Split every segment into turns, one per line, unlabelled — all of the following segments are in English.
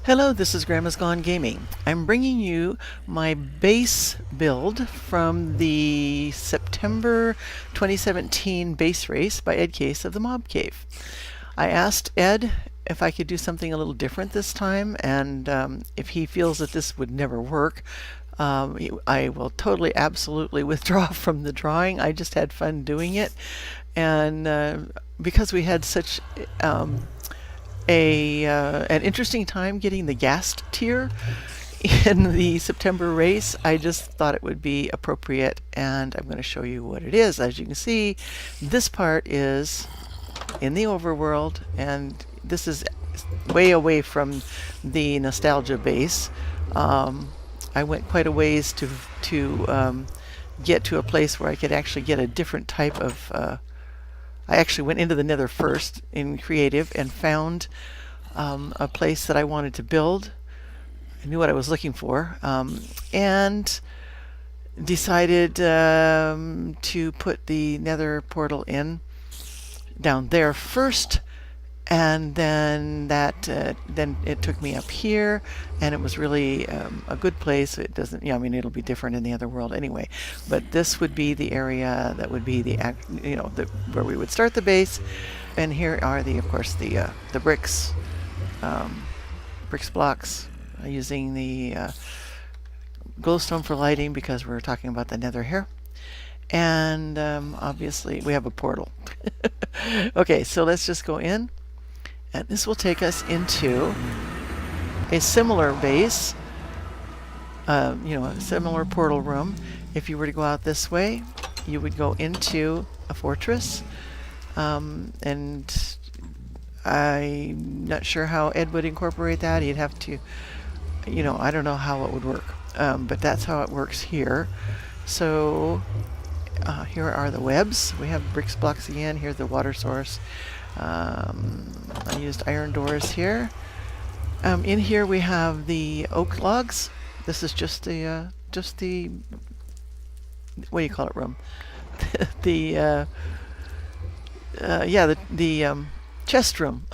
Hello, this is Grandma's Gone Gaming. I'm bringing you my base build from the September 2017 base race by Ed Case of TheMobCave. I asked Ed if I could do something a little different this time, and if he feels that this would never work, I will totally, absolutely withdraw from the drawing. I just had fun doing it, and because we had such an interesting time getting the Ghast tier in the September race, I just thought it would be appropriate, and I'm going to show you what it is. As you can see, this part is in the overworld, and this is way away from the nostalgia base. I went quite a ways to get to a place where I could actually get a different type of I actually went into the Nether first in creative and found a place that I wanted to build. I knew what I was looking for, and decided to put the Nether portal in down there first, and then then it took me up here, and it was really a good place. It doesn't, I mean, it'll be different in the other world anyway, but this would be the area that would be the where we would start the base. And here are of course the bricks blocks, using the glowstone for lighting because we're talking about the Nether here. And obviously we have a portal. Okay, so let's just go in. And this will take us into a similar base, a similar portal room. If you were to go out this way, you would go into a fortress. And I'm not sure how Ed would incorporate that. He'd have to, I don't know how it would work. But that's how it works here. So here are the webs. We have bricks blocks again. Here's the water source. I used iron doors here. In here we have the oak logs. This is just the what do you call it, room? the chest room.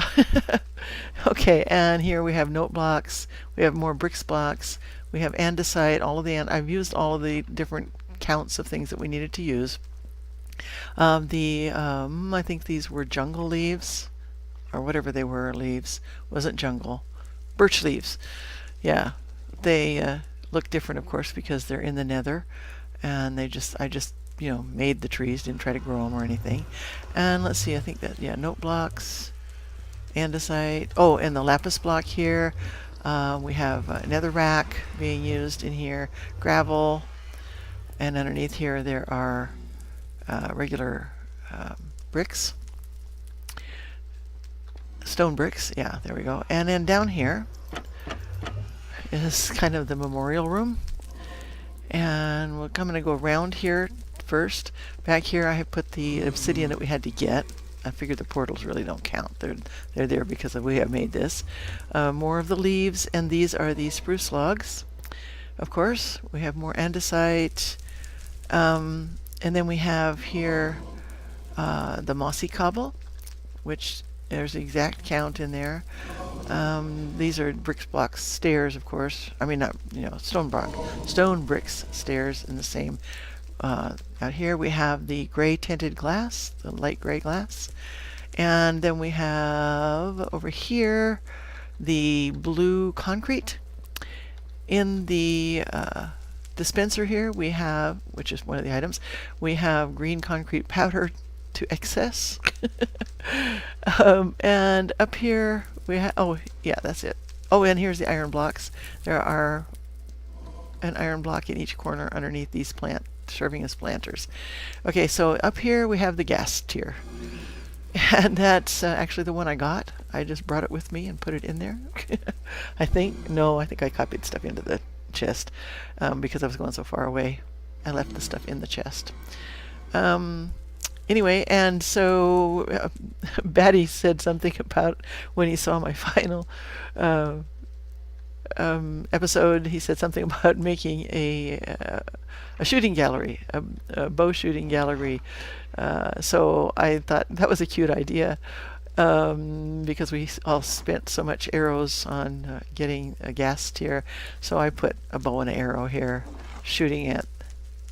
Okay, and here we have note blocks. We have more bricks blocks. We have andesite. I've used all of the different counts of things that we needed to use. I think these were jungle leaves, or whatever they were. Leaves wasn't jungle, birch leaves. Yeah, they look different, of course, because they're in the Nether, and I just made the trees, didn't try to grow them or anything. And let's see, I think that note blocks, andesite. Oh, and the lapis block here. We have nether rack being used in here, gravel, and underneath here there are regular bricks, stone bricks. Yeah, there we go. And then down here is kind of the memorial room, and I'm going to go around here first. Back here I have put the obsidian that we had to get. I figured the portals really don't count. They're there because we have made this. More of the leaves, and these are the spruce logs. Of course, we have more andesite. And then we have here the mossy cobble, which there's the exact count in there. These are bricks blocks stairs, of course. I mean, not stone bricks stairs in the same. Out here we have the gray tinted glass, the light gray glass, and then we have over here the blue concrete. In the dispenser here we have, which is one of the items, we have green concrete powder to excess. And up here we have, that's it. Oh, and here's the iron blocks. There are an iron block in each corner underneath these serving as planters. Okay, so up here we have the gas tier, and that's actually the one I got. I just brought it with me and put it in there. I think I copied stuff into the chest because I was going so far away. I left the stuff in the chest. Anyway, and so Batty said something about when he saw my final episode. He said something about making a shooting gallery, a bow shooting gallery. So I thought that was a cute idea. because we all spent so much arrows on getting a Ghast here. So I put a bow and arrow here, shooting at.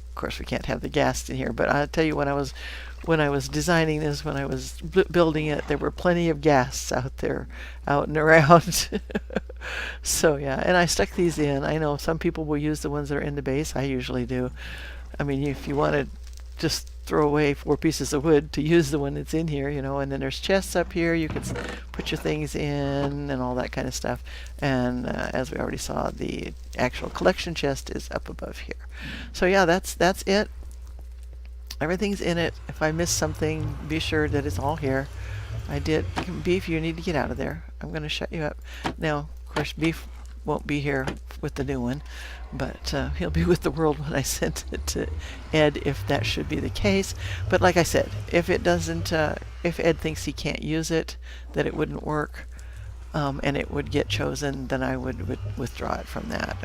Of course, we can't have the Ghast in here, but I'll tell you, when I was designing this, when I was building it, there were plenty of Ghasts out there, out and around. So yeah, and I stuck these in. I know some people will use the ones that are in the base. I usually do. I mean, if you want to just throw away 4 pieces of wood to use the one that's in here, you know, and then there's chests up here you can put your things in and all that kind of stuff. And as we already saw, the actual collection chest is up above here. So yeah, that's it. Everything's in it. If I miss something, be sure that it's all here. I did. Beef, you need to get out of there. I'm going to shut you up. Now, of course, Beef won't be here with the new one, but he'll be with the world when I send it to Ed, if that should be the case. But like I said, if it doesn't, if Ed thinks he can't use it, that it wouldn't work, and it would get chosen, then I would withdraw it from that.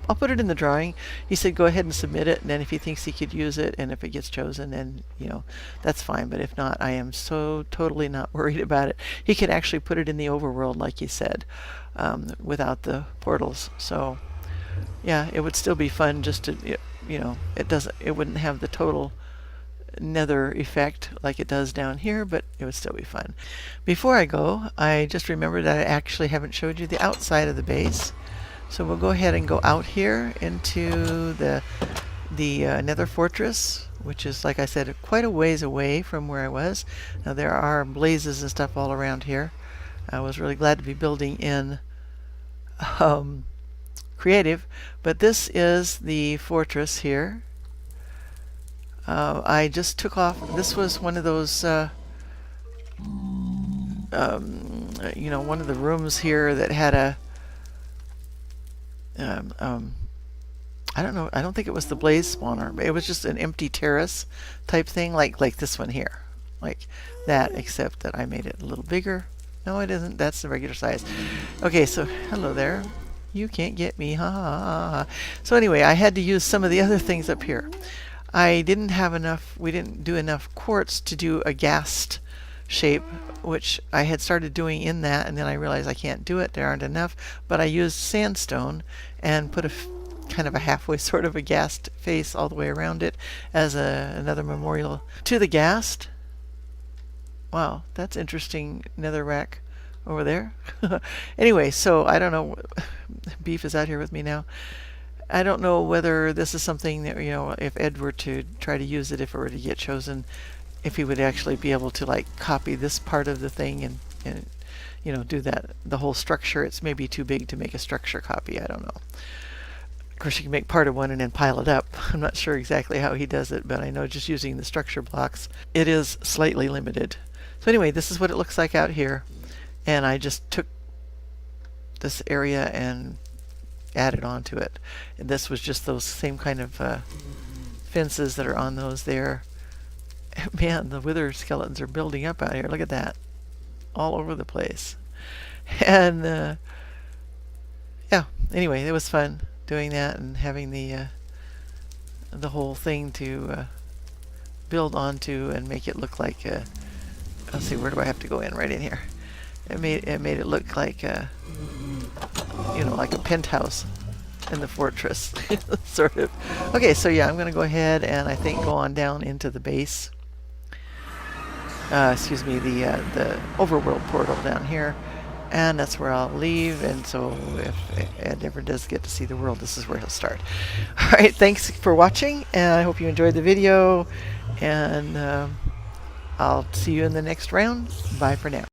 I'll put it in the drawing. He said go ahead and submit it, and then if he thinks he could use it, and if it gets chosen, then, you know, that's fine. But if not, I am so totally not worried about it. He could actually put it in the overworld, like he said, without the portals. So yeah, it would still be fun just to, you know, it wouldn't have the total nether effect like it does down here, but it would still be fun. Before I go, I just remembered that I actually haven't showed you the outside of the base. So we'll go ahead and go out here into the nether fortress, which is, like I said, quite a ways away from where I was. Now there are blazes and stuff all around here. I was really glad to be building in creative, but this is the fortress here. I just took off. This was one of those, you know, one of the rooms here that had a, I don't know. I don't think it was the blaze spawner, but it was just an empty terrace type thing, like this one here, like that, except that I made it a little bigger. No, it isn't. That's the regular size. Okay, so hello there. You can't get me, ha ha ha ha. So anyway, I had to use some of the other things up here. I didn't have enough, we didn't do enough quartz to do a Ghast shape, which I had started doing in that, and then I realized I can't do it, there aren't enough, but I used sandstone and put a kind of a halfway sort of a Ghast face all the way around it as another memorial to the Ghast. Wow, that's interesting, netherrack over there. Anyway, so I don't know, Beef is out here with me now. I don't know whether this is something that, you know, if Ed were to try to use it, if it were to get chosen, if he would actually be able to like copy this part of the thing and you know, do that, the whole structure. It's maybe too big to make a structure copy. I don't know. Of course, you can make part of one and then pile it up. I'm not sure exactly how he does it, but I know just using the structure blocks, it is slightly limited. So anyway, this is what it looks like out here. And I just took this area and added onto it. And this was just those same kind of fences that are on those there. Man, the wither skeletons are building up out here. Look at that. All over the place. And yeah, anyway, it was fun doing that and having the whole thing to build onto and make it look like let's see, where do I have to go in? Right in here. It made it look like you know, like a penthouse in the fortress, sort of. Okay, so yeah, I'm going to go ahead and I think go on down into the base. Excuse me, the overworld portal down here, and that's where I'll leave. And so if Ed ever does get to see the world, this is where he'll start. All right, thanks for watching, and I hope you enjoyed the video. And I'll see you in the next round. Bye for now.